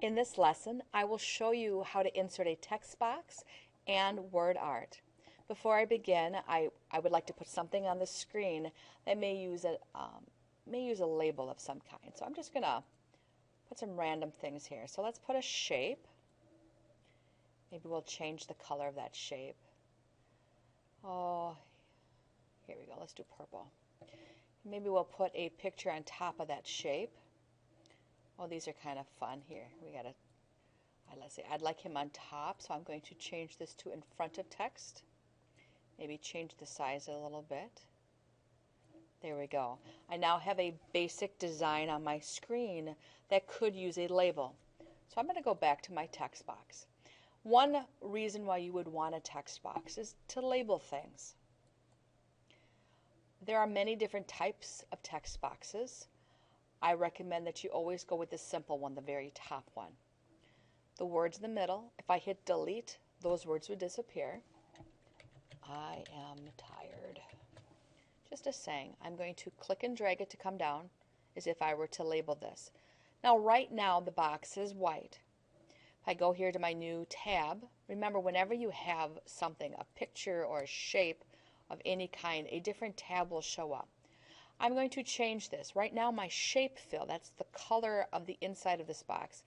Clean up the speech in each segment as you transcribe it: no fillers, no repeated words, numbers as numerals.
In this lesson, I will show you how to insert a text box and WordArt. Before I begin, I would like to put something on the screen that may use a label of some kind. So I'm just going to put some random things here. So let's put a shape. Maybe we'll change the color of that shape. Oh, here we go. Let's do purple. Maybe we'll put a picture on top of that shape. Oh, these are kind of fun here. Let's see, I'd like him on top, so I'm going to change this to in front of text. Maybe change the size a little bit. There we go. I now have a basic design on my screen that could use a label. So I'm going to go back to my text box. One reason why you would want a text box is to label things. There are many different types of text boxes. I recommend that you always go with the simple one, the very top one. The words in the middle, if I hit delete, those words would disappear. I am tired. Just a saying. I'm going to click and drag it to come down as if I were to label this. Now right now the box is white. If I go here to my new tab, remember whenever you have something, a picture or a shape of any kind, a different tab will show up. I'm going to change this. Right now my shape fill, that's the color of the inside of this box.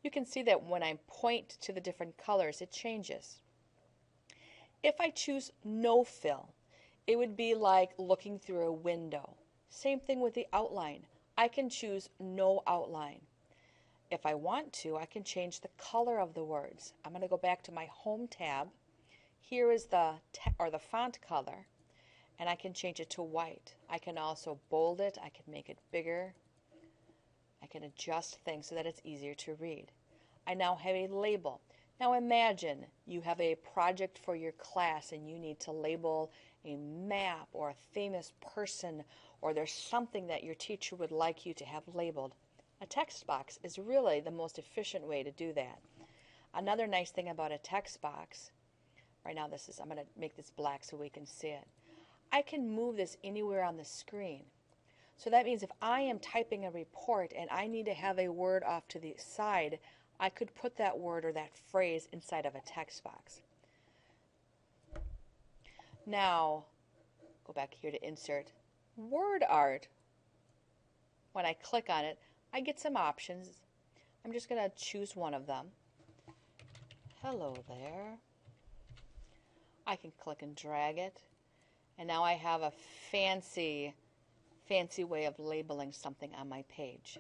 You can see that when I point to the different colors, it changes. If I choose no fill, it would be like looking through a window. Same thing with the outline. I can choose no outline. If I want to, I can change the color of the words. I'm going to go back to my home tab. Here is the font color. And I can change it to white. I can also bold it. I can make it bigger. I can adjust things so that it's easier to read. I now have a label. Now imagine you have a project for your class and you need to label a map or a famous person, or there's something that your teacher would like you to have labeled. A text box is really the most efficient way to do that. Another nice thing about a text box, right now I'm going to make this black so we can see it. I can move this anywhere on the screen. So that means if I am typing a report and I need to have a word off to the side, I could put that word or that phrase inside of a text box. Now, go back here to insert WordArt. When I click on it, I get some options. I'm just going to choose one of them. Hello there. I can click and drag it. And now I have a fancy way of labeling something on my page.